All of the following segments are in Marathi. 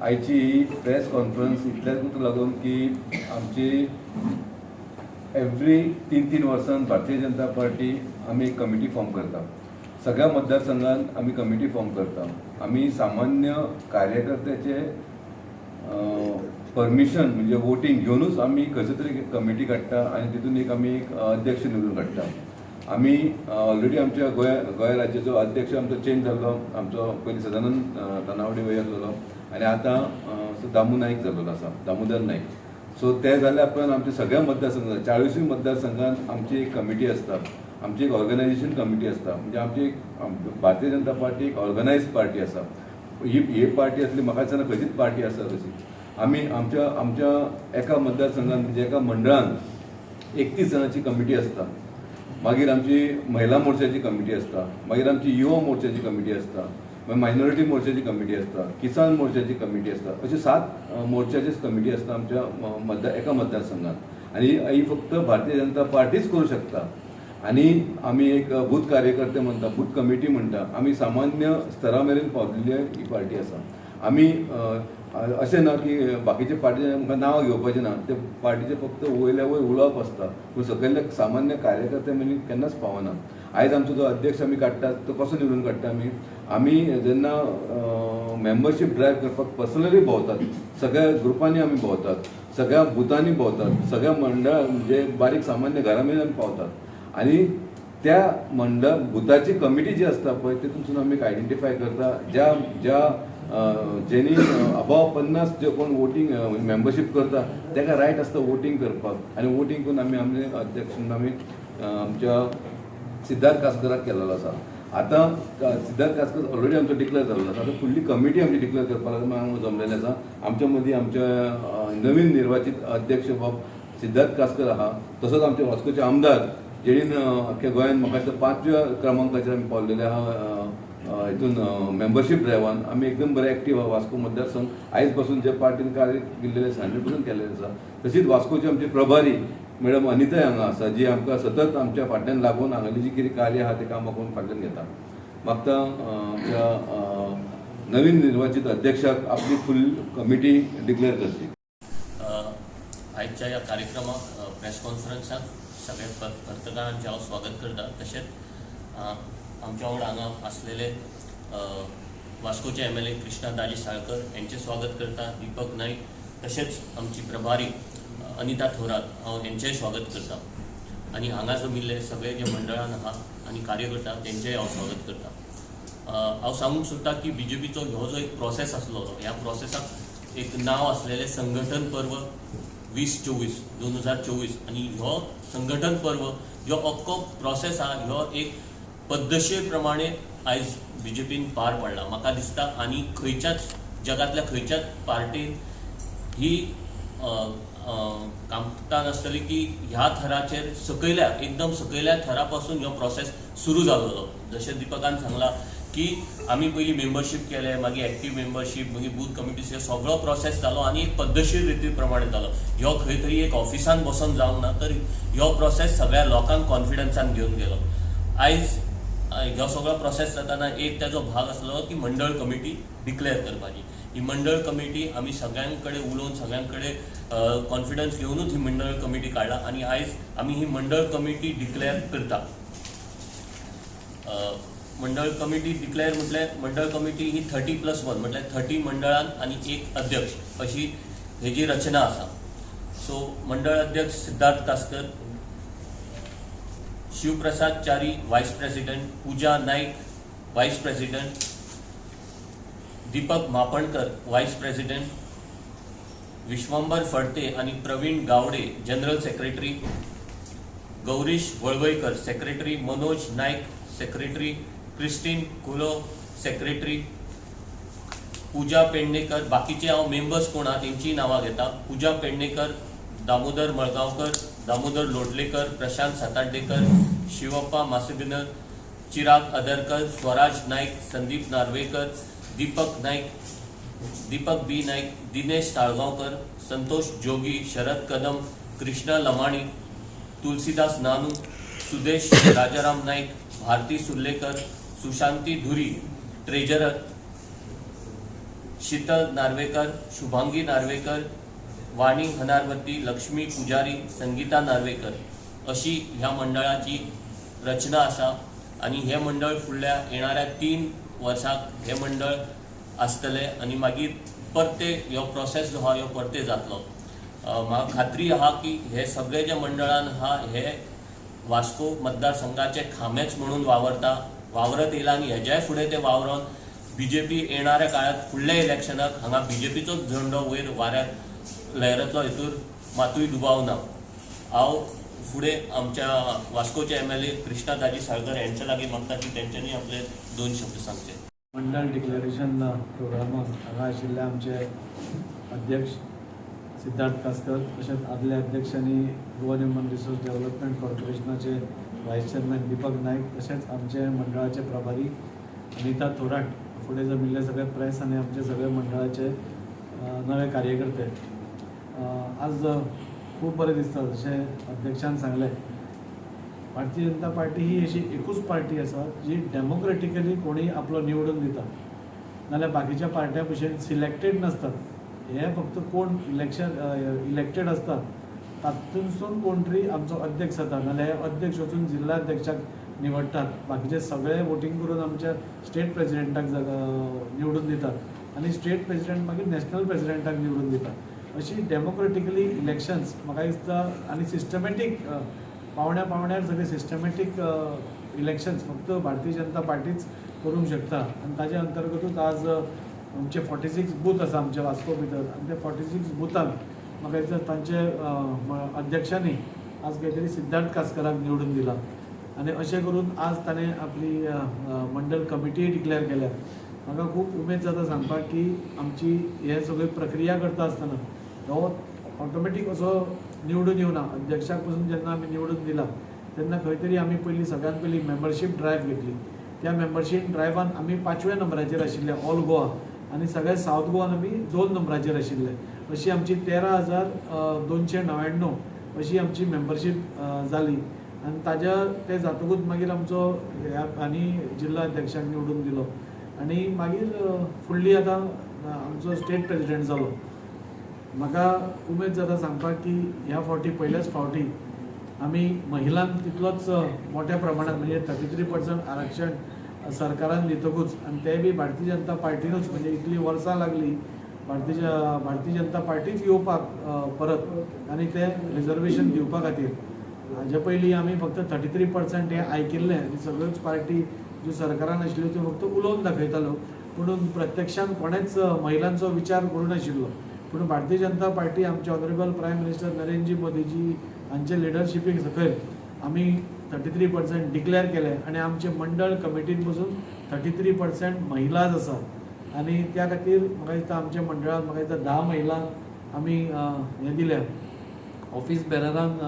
आयची ही प्रेस कॉन्फरन्स इतल्याच लागून की आमची एव्हरी 3-3 वर्सान भारतीय जनता पार्टी आम्ही एक कमिटी फॉर्म करता. सगळ्या मतदारसंघात आम्ही कमिटी फॉर्म करता. आम्ही सामान्य कार्यकर्त्याचे परमिशन म्हणजे वोटिंग घेऊनच आम्ही खंयचे तरी कमिटी काडटा आणि तितून एक आम्ही एक अध्यक्ष निवडून काडटा. आम्ही ऑलरेडी आमच्या गोंय राज्याचो अध्यक्ष आमचो चेंज जाल्लो. आमचो पयलीं सदानंद तानावडे वय आसलेलो आनी आतां दामू नाईक जाल्लो आसा, दामोदर नाईक. सो ते जाल्या उपरांत आमच्या सगळ्या मतदारसंघात 40 मतदारसंघात आमची एक कमिटी आसता. आमची एक ऑर्गनायझेशन कमिटी आसता. म्हणजे आमची एक भारतीय जनता पार्टी एक ऑर्गनायज पार्टी आसा. ही पार्टी असली म्हाका दिसना खंयचीच पार्टी आसा तशी. आम्ही आमच्या एका मतदारसंघात म्हणजे एका मंडळान 31 जणांची कमिटी आसता. मागीर आमची महिला मोर्चाची कमिटी आसता. मागीर आमची युवा मोर्चाची कमिटी आसता. मागीर मायनॉरिटी मोर्चाची कमिटी आसता. किसान मोर्चाची कमिटी आसता. अशी 7 मोर्चाचीच कमिटी आसता आमच्या एका मतदारसंघात. आणि ही फक्त भारतीय जनता पार्टीच करू शकता. आणि आम्ही एक बूथ कार्यकर्ते म्हणटा, बूथ कमिटी म्हणटा. आम्ही सामान्य स्तरा मेरेन पावलेली ही पार्टी आसा. आम्ही अशें ना की बाकीचे पार्टीचे आमकां नांव घेवपाचें ना. ते पार्टीचे फक्त वयल्या वयर उलोवप आसता. पूण सकयल्या सामान्य कार्यकर्ते मनीस केन्नाच पावना. आयज आमचो जो अध्यक्ष आमी काडटात तो कसो निवडून काडटा आमी जेन्ना मेंबरशीप ड्रायव्ह करपाक पर्सनली भोंवतात, सगळ्या ग्रुपांनी आमी भोंवतात, सगळ्या बुथांनी भोंवतात, सगळ्या मंडळां म्हणजे बारीक सामान्य घरा मेरेन आमी पावतात. आणि त्या मंडळ बुथाची कमिटी जी आसता पळय तितूनसून आमी एक आयडेंटिफाय करता ज्या जेनी अबाव 50 जे कोण वोटींग मेंबरशीप करता ताका रायट आसता वोटींग करपाक. आनी वोटींग करून आमी आमचे अध्यक्ष म्हणून आमी आमच्या सिद्धार्थ कास्कराक केलेलो आसा. आतां सिद्धार्थ कास्कर ऑलरेडी आमचो डिक्लेअर जाल्लो आसा. आतां फुडली कमिटी आमची डिक्लेअर करपाक लागून जमलेलें आसा. आमच्या मदीं आमचे नवीन निर्वाचित अध्यक्ष बाब सिद्धार्थ कास्कर आहा. तसोच आमचे वास्कोचे आमदार जेणीन अख्ख्या गोंयांत म्हाका दिसता 5व्या क्रमांकाचेर आमी पावलेले आहा. हितून मेंबरशीप ड्रायव्हान आमी एकदम बरे एक्टीव आहा. वास्को मतदारसंघ आयज पासून जे पार्टीन कार्य केल्लेले 100% केल्लेले आसा. तशीच वास्कोची आमची प्रभारी मॅडम अनिताय हांगा आसा, जी आमकां सतत आमच्या फाटल्यान लागून हांगाली जी कितें कार्य आहा तें काम आपूण फाटल्यान घेता. मागता आमच्या नवीन निर्वाचित अध्यक्षाक आपली फुल कमिटी डिक्लेअर करची. आजच्या या कार्यक्रमाक प्रेस कॉन्फरन्साक सगळ्या पत्रकारांचे हांव स्वागत करता. तशेंच आमच्या वांगडा हांगा आसलेले वास्कोचे MLA कृष्णा दाजी साळकर यांचे स्वागत करता. दीपक नाईक तशेंच आमची प्रभारी अनिता थोरात हांव यांचेंय स्वागत करता. आनी हांगा जमिल्ले सगळे जे मंडळान आहा आनी कार्यकर्ता तेंचेय हांव स्वागत करता. हांव सांगूंक सोदता की BJPचो ह्यो जो एक प्रोसेस आसलो ह्या प्रोसेसाक एक नांव आसलेलें संघटन पर्व 2024 आनी ह्यो संघटन पर्व ह्यो अख्खो प्रोसेस आहा ह्यो एक पद्दतशीर प्रमाणे आयज BJPन पार पडला म्हाका दिसता. आनी खंयच्याच जगातल्या खंयच्याच पार्टीन ही कामता नासतली की ह्या थराचेर एकदम सकयल्या थरा पासून ह्यो प्रोसेस सुरू जाल्लो. जशें दिपकान सांगला की आमी पयलीं मेंबरशीप केले, मागीर एक्टीव मेंबरशीप, मागीर बूथ कमिटीचो सगळो प्रोसेस जालो आनी एक पद्दतशीर रिती प्रमाणे जालो. ह्यो खंय तरी एक ऑफिसान बसून जावंक ना, तर ह्यो प्रोसेस सगळ्या लोकांक कॉन्फिडन्सान घेवन गेलो. आयज ह्यो सगळो प्रोसेस जाताना एक ताजो भाग आसलो की मंडळ कमिटी डिक्लेअर करपाची. ही मंडळ कमिटी आमी सगळ्यां कडेन उलोवन सगळ्यां कडेन कॉन्फिडन्स घेवनूच ही मंडळ कमिटी काडला आनी आयज आमी ही मंडळ कमिटी डिक्लेअर करता. मंडळ कमिटी डिक्लेअर म्हटल्यार मंडळ कमिटी ही 30+1 म्हटल्यार 30 मंडळान आनी एक अध्यक्ष अशी हेजी रचना आसा. सो मंडळ अध्यक्ष सिद्धार्थ कास्कर, शिवप्रसाद च्यारी वायस प्रेसिडेंट, पूजा नाईक वायस प्रेसिडेंट, दीपक मापणकर वायस प्रेसिडेंट, विश्वंभर फडते आणि Pravin Gawde general secretary, Gaurish Valvaikar secretary, Manoj Naik secretary, Christine Kulo secretary, Pooja Pednekar. बाकीचे हांव मेंबर्स कोण आहा तेंची नांवां घेता. पूजा पेडणेकर, दामोदर मळगांवकर, दामोदर लोटलेकर, प्रशांत साताड्डेकर, शिवप्पा मासेबिनर, चिराग अदरकर, स्वराज नाईक, संदीप नार्वेकर, दीपक नाईक, दीपक बी नाईक, दिनेश साळगांवकर, संतोष जोगी, शरद कदम, कृष्णा लमाणी, तुलसीदास नानू, सुदेश राजाराम नाईक, भारती सुर्लेकर, सुशांती धुरी ट्रेजरर, शीतल नार्वेकर, शुभांगी नार्वेकर, वाणी हनारवती, लक्ष्मी पुजारी, संगीता नार्वेकर अशी ह्या मंडळाची रचना आसा आणि हे मंडळ फुडल्या येणाऱ्या 3 वर्सांक हे मंडळ आसतले आणि मागीर परते ह्यो प्रोसेस जो आहा ह्यो परते जातलो. म्हाका खात्री आहा की हे सगळे जे मंडळान आहा हे वास्को मतदारसंघाचे खांबेच म्हणून वावरत येयला आणि हेज्याय फुडें ते वावरोन BJP येणाऱ्या काळात फुडल्या इलेक्शनाक हांगा BJPचोच झेंडो वयर वाऱ्यार लहरतलो हेतूर मातूय दुबाव ना. हांव फुडें आमच्या वास्कोचे MLA कृष्णादाजी साळकर यांच्या लागीं मागता की तेंच्यांनी आपले 2 शब्द सांगचे. मंडळ डिक्लेरेशन प्रोग्रामाक हांगा आशिल्ले आमचे अध्यक्ष सिद्धार्थ कासकर, तशेंच आदले अध्यक्ष आनी गोवा ह्युमन रिसोर्स डेव्हलपमेंट कॉर्पोरेशनाचे व्हायस चेअरमॅन दीपक नायक, तशेंच आमचे मंडळाचे प्रभारी अनिता थोराट, फुडें जमिल्ले सगळे प्रेस आनी आमचे सगळे मंडळाचे नवे कार्यकर्ते. आज खूब बरें दिसता. जशें अध्यक्षान सांगलें, भारतीय जनता पार्टी ही अशी एकूच पार्टी आसा जी डेमोक्रेटिकली कोणी आपलो निवडून दिता, नाल्यार बाकीच्या पार्ट्यां भशेन सिलेक्टेड नसतात. हे फक्त कोण इलेक्टेड असतात तातूंतसून कोण तरी आमचो अध्यक्ष जाता, नाल्यार हे अध्यक्ष वचून जिल्हा अध्यक्षाक निवडटात. बाकीचे सगळे वोटींग करून आमच्या स्टेट प्रेसिडेंटाक निवडून दितात आनी स्टेट प्रेसिडेंट मागीर नॅशनल प्रेसिडेंटाक निवडून दितात. अशी डेमोक्रेटिकली इलेक्शन्स म्हाका दिसता आनी सिस्टमॅटीक पावण्यार सगळे सिस्टमॅटीक इलेक्शन्स फक्त भारतीय जनता पार्टीच करूंक शकता. आनी ताजे अंतर्गतूच आज आमचे 46 बूथ आसा आमच्या वास्को भितर, आनी ते 46 बुथांक म्हाका दिसता तांचे अध्यक्षांनी आज खंय तरी सिद्धार्थ कासकराक निवडून दिला. आनी अशें करून आज ताणें आपली मंडळ कमिटी डिक्लेअर केल्या. म्हाका खूब उमेद जाता सांगपाक की आमची हे सगळी प्रक्रिया करता आसतना हो ऑटोमॅटीक असो निवडून येवना. अध्यक्षाक पासून जेन्ना आमी निवडून दिला तेन्ना खंय तरी आमी सगळ्यांत पयलीं मेंबरशीप ड्रायव्ह घेतली. त्या मेंबरशीप ड्रायव्हान आमी 5व्या नंबराचेर आशिल्ले ऑल गोवा, आनी सगळे सावथ गोवान आमी 2 नंबराचेर आशिल्ले. अशी आमची 13,299 अशी आमची मेंबरशीप जाली. आनी ताज्या ते जातकूच मागीर आमचो आनी जिल्हा अध्यक्षाक निवडून दिलो आनी मागीर फुडली आतां आमचो स्टेट प्रेसिडेंट जालो. म्हाका उमेद जाता सांगपाक की ह्या फावटी पयल्याच फावटी आमी महिलांक तितलोच मोठ्या प्रमाणात म्हणजे 33% आरक्षण सरकारान दितकूच, आनी ते बी भारतीय जनता पार्टीनूच, म्हणजे इतली वर्सां लागली भारतीय जनता पार्टीच येवपाक परत आनी ते रिजर्वेशन दिवपा खातीर. हाजे पयलीं आमी फक्त 33% हे आयकिल्लें आनी सगळ्योच पार्टी ज्यो सरकारान आशिल्ल्यो त्यो फक्त उलोवन दाखयताल्यो, पूण प्रत्यक्षान कोणेच महिलांचो विचार करूनाशिल्लो. पूण भारतीय जनता पार्टी आमचे honourable prime minister Narendraji Modiji हांचे लिडरशिपीक सकयल आमी 33% डिक्लेअर केले आनी आमचे मंडळ कमिटीन पसून 33% महिलाच आसा. आनी त्या खातीर म्हाका दिसता आमच्या मंडळांत म्हाका दिसता 10 महिलांक आमी हें दिल्या. ऑफिस बेररांक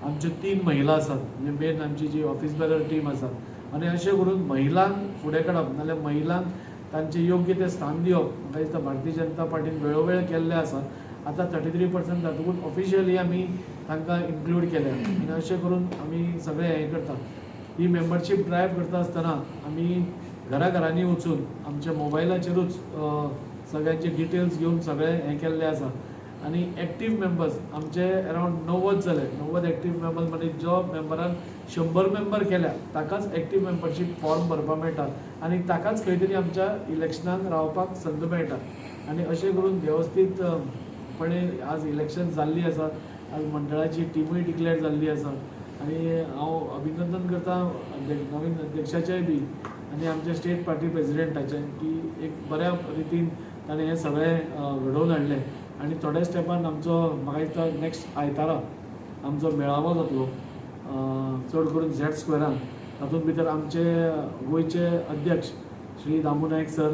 आमच्यो 3 महिला आसात, म्हणजे मेन आमची जी ऑफिस बेरर टीम आसा. आनी अशें करून महिलांक फुडें काडप नाल्यार महिलांक तांचे योग्य ते स्थान दिवप म्हाका दिसता भारतीय जनता पार्टीन वेळोवेळ केल्लें आसा. आतां 33% जातकूच ऑफिशियली आमी तांकां इन्क्लूड केल्या आनी अशें करून आमी सगळें हें करता. ही मेंबरशीप ड्रायव्ह करता आसतना आमी घराघरांनी वचून आमच्या मोबायलाचेरूच सगळ्यांचे डिटेल्स घेवन सगळें हें केल्लें आसा. आनी एक्टीव मेंबर्स आमचे अरावंड 90 जाले. 90 एक्टीव मेंबर्स म्हणजे जो मेंबरान 100 मेंबर केल्या ताकाच एक्टीव मेंबरशीप फॉर्म भरपाक मेळटा आनी ताकाच खंय तरी आमच्या इलेक्शनाक रावपाक संद मेळटा. आनी अशें करून वेवस्थीतपणे आज इलेक्शन जाल्ली आसा. आज मंडळाची टिमूय डिक्लेअर जाल्ली आसा आनी हांव अभिनंदन करता नवीन अध्यक्षाचेय बी आनी आमच्या स्टेट पार्टी प्रेसिडेंटाचें की एक बऱ्या रितीन ताणें हें सगळें घडोवन हाडलें. आनी थोड्या स्टेपान आमचो म्हाका दिसता नेक्स्ट आयतारा आमचो मेळावो जातलो चड करून झॅड स्क्वेरान. तातूंत भितर आमचे गोंयचे अध्यक्ष श्री दामू नायक सर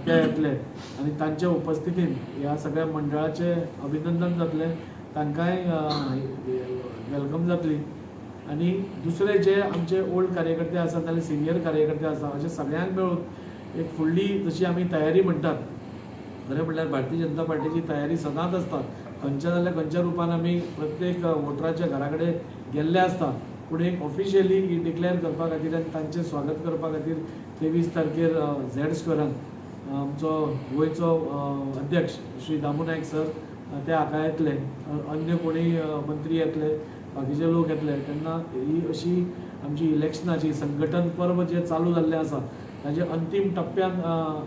ते येतले आनी तांच्या उपस्थितीन ह्या सगळ्या मंडळाचे अभिनंदन जातलें, तांकांय वेलकम जातली. आनी दुसरे जे आमचे ओल्ड कार्यकर्ते आसात नाजाल्यार सिनियर कार्यकर्ते आसा अशे सगळ्यांक मेळून एक फुडली जशी आमी तयारी म्हणटात, खरें म्हणल्यार भारतीय जनता पार्टीची तयारी सदांच आसता. खंयच्या जाल्यार खंयच्या रुपान आमी प्रत्येक वोटराच्या घरा कडेन गेल्ले आसता, पूण एक ऑफिशियली ही डिक्लेअर करपा खातीर आनी तांचें स्वागत करपा खातीर 23 तारखेर झॅड स्क्वेरान आमचो गोयचो अध्यक्ष श्री दामू नायक सर ते हाका येतले, अन्य कोणी मंत्री येतले, बाकीचे लोक येतले तेन्ना ही अशी आमची इलेक्शनाची संघटन पर्व जे चालू जाल्लें आसा ताजे अंतीम टप्प्यान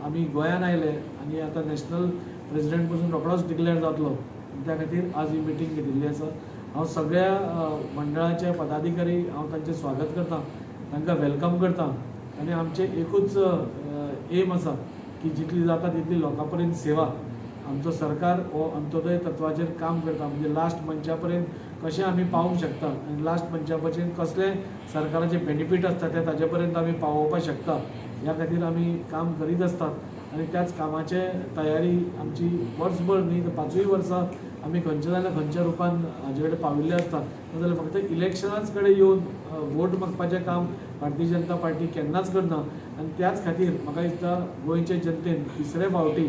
आमी गोंयान आयले आनी आतां नॅशनल प्रेसिडेंट पासून रोखडोच डिक्लेअर जातलो. त्या खातीर आज ही मिटींग घेतिल्ली आसा. हांव सगळ्या मंडळाचे पदाधिकारी हांव तांचें स्वागत करतां, तांकां वेलकम करतां आनी आमचें एकूच एम आसा की जितली जाता तितली लोकां पर्यंत सेवा. आमचो सरकार हो अंत्योदय तत्वाचेर काम करता, म्हणजे लास्ट मनशा पर्यंत कशें आमी पावूंक शकता आनी लास्ट मनशा पर्यंत कसले सरकाराचे बेनिफीट आसता ते ताजे पर्यंत आमी पावोवपाक शकता ह्या खातीर आमी काम करीत आसतात आनी त्याच कामाचे तयारी आमची वर्सभर न्ही तर 5य वर्सां आमी खंयच्या जाल्यार खंयच्या रूपान हाजे कडेन पाविल्ले आसतात. नाजाल्यार फक्त इलेक्शनाच कडेन येवन वोट मागपाचें काम भारतीय जनता पार्टी केन्नाच करना आनी त्याच खातीर म्हाका दिसता गोंयचे जनतेन तिसरे फावटी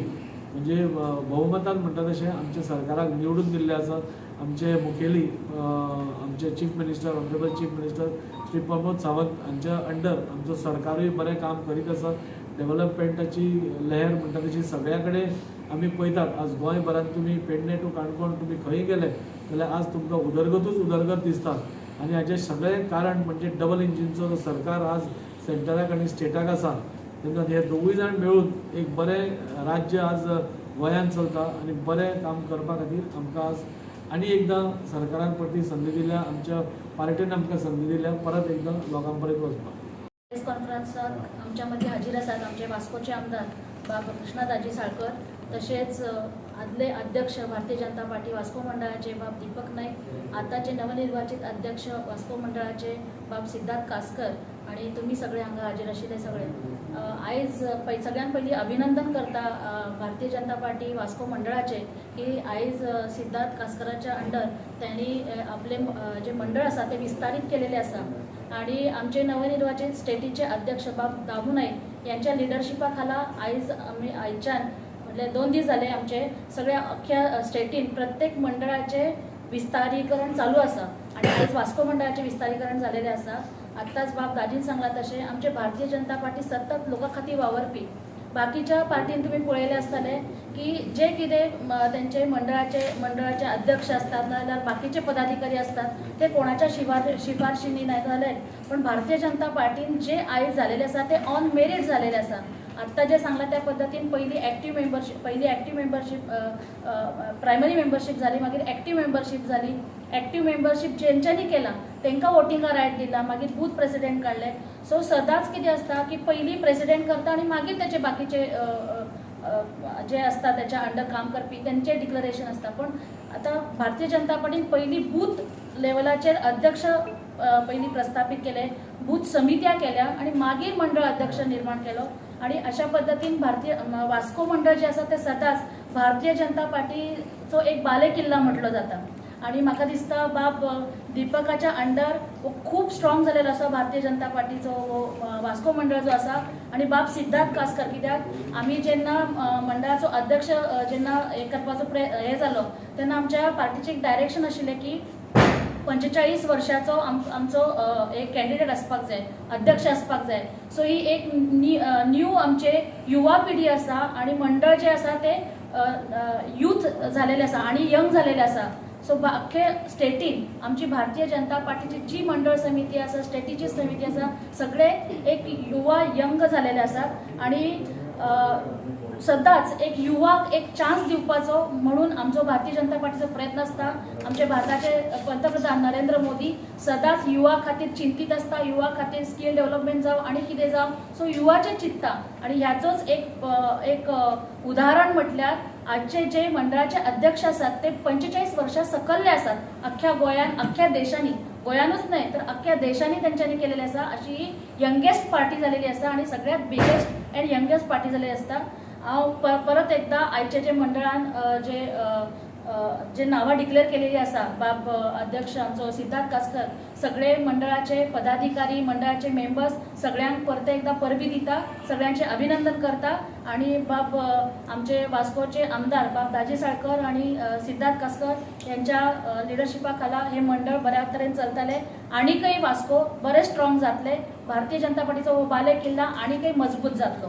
म्हणजे भोवमतान म्हणटा तशें आमच्या सरकाराक निवडून दिल्ले आसा. आमचे मुखेली आमचे chief minister honourable chief minister Shri Pramod Sawant हांच्या अंडर आमचो सरकारूय बरें काम करीत आसा. डेव्हलपमेंटाची लहर म्हणटा तशी सगळ्या कडेन आमी पळयतात. आज गोंयभरांत तुमी पेडणे टू काणकोण तुमी खंय गेले जाल्यार आज तुमकां उदरगतूच उदरगत दिसता आनी हाचें सगळें कारण म्हणजे डबल इंजिनचो जो सरकार आज सेंटराक आनी स्टेटाक आसा तेन्ना हे दोगूय जाण मेळून एक बरें राज्य आज गोंयांत चलता आनी बरें काम करपा खातीर आमकां आज आनी एकदां सरकारान परती संदी दिल्या, आमच्या पार्टीन आमकां संदी दिल्या परत एकदां लोकां पर्यंत वचपाक. प्रेस कॉन्फरन्साक आमच्या मदीं हाजीर आसात आमचे वास्कोचे आमदार बाब कृष्णादाजी साळकर, तशेंच आदले अध्यक्ष भारतीय जनता पार्टी वास्को मंडळाचे बाब दीपक नाईक, आताचे नवनिर्वाचित अध्यक्ष वास्को मंडळाचे बाब सिद्धार्थ कासकर आणि तुम्ही सगळे हांगा हाजीर आशिल्ले सगळे. आयज सगळ्यान पयलीं अभिनंदन करता भारतीय जनता पार्टी वास्को मंडळाचे की आयज सिद्धार्थ कासकराच्या अंडर त्यांनी आपले जे मंडळ आसा ते विस्तारीत केलेले आसा आणि आमचे नवनिर्वाचित स्टेटीचे अध्यक्ष बाब दामू नाईक यांच्या लिडरशिपा खाला आयज आमी आयच्यान म्हणजे 2 दीस जाले आमचे सगळ्या अख्ख्या स्टेटीन प्रत्येक मंडळाचे विस्तारीकरण चालू आसा आणि आयज वास्को मंडळाचे विस्तारीकरण जालेले आसा. आत्ताच बाब दाजीन सांगला तशें आमचे भारतीय जनता पार्टी सतत लोकां खातीर वावरपी. बाकीच्या पार्टीन तुम्ही पळयले आसतले की जे कितें तेंचे मंडळाचे अध्यक्ष असतात नाजाल्यार बाकीचे पदाधिकारी असतात ते कोणाच्या शिफारशींनी नाही जाले, पण भारतीय जनता पार्टीन जे आयज झालेले आसा ते ऑन मेरिट झालेले आसा. आत्ता जे सांगला त्या पद्धतीन पहिली ॲक्टिव्ह मेंबरशीप प्रायमरी मेंबरशीप जाली, मागीर ॲक्टिव्ह मेंबरशीप जाली. ॲक्टिव्ह मेंबरशीप जेंच्यांनी केला तांकां वोटिंगा रायट दिला, मागीर बूथ प्रेसिडेंट काडले. सो सदांच कितें आसता की पयलीं प्रेसिडेंट करता आनी मागीर तेचे बाकीचे जे असता त्याच्या अंडर काम करपी त्यांचे डिक्लरेशन असता. पण आता भारतीय जनता पार्टीन पहिली बूथ लेवलाचेर अध्यक्ष पहिली प्रस्थापित केले, बूथ समित्या केल्या आणि मागीर मंडळ अध्यक्ष निर्माण केलो आणि अशा पद्धतीन वास्को मंडळ जे आसा ते सदांच भारतीय जनता पार्टीचो एक बाले किल्ला म्हटलो जाता आणि म्हाका दिसता बाब दीपकाच्या अंडर खूप स्ट्रॉंग जालेलो आसा भारतीय जनता पार्टीचो वास्को मंडळ जो आसा आणि बाब सिद्धार्थ कासकर, कित्याक आमी जेन्ना मंडळाचो अध्यक्ष जेन्ना हे करपाचो हे जालो तेन्ना आमच्या पार्टीचें एक डायरेक्शन आशिल्लें की 45 वर्षाचो आमचो एक कॅन्डिडेट आसपाक जाय, अध्यक्ष आसपाक जाय. सो ही एक न्यू आमचे युवा पिढी आसा आणि मंडळ जे आसा ते यूथ झालेले आसा आणि यंग झालेले आसा. सो अख्खे स्टेटीन आमची भारतीय जनता पार्टीची जी मंडळ समिती आसा, स्टेटीची समिती आसा, सगळे एक युवा यंग झालेले आसात आणि सदांच एक युवाक एक चान्स दिवपाचो म्हणून आमचो भारतीय जनता पार्टीचो प्रयत्न आसता. आमचे भारताचे पंतप्रधान नरेंद्र मोदी सदांच युवा खातीर चिंतीत आसता, युवा खातीर स्कील डेव्हलपमेंट जावं आणि कितें जावं. सो युवाचे चिंतता आणि ह्याचोच एक उदाहरण म्हटल्यार आजचे जे मंडळाचे अध्यक्ष आसात ते 45 वर्षां सकल्ले आसात. अख्ख्या गोंयान, अख्ख्या देशांनी, गोंयानूच न्हय तर अख्ख्या देशांनी तेंच्यांनी केलेले आसा. अशी यंगेस्ट पार्टी जालेली आसा आणि सगळ्यात बिगेस्ट अँड यंगेस्ट पार्टी जालेली आसता. हांव परत एकदा आयचे जे मंडळान जे नावां डिक्लेअर केलेली आसा बाब अध्यक्ष आमचो सिद्धार्थ कासकर, सगळे मंडळाचे पदाधिकारी, मंडळाचे मेंबर्स सगळ्यांक परत एकदा परबी दिता, सगळ्यांचे अभिनंदन करता आणि बाब आमचे वास्कोचे आमदार बाब दाजी साळकर आणि सिद्धार्थ कासकर यांच्या लिडरशिपा खाला हे मंडळ बऱ्या तरेन चलतले. आनीकय वास्को बरे स्ट्रॉंग जातले, भारतीय जनता पार्टीचो हो बाले किल्ला आनीकय मजबूत जातलो.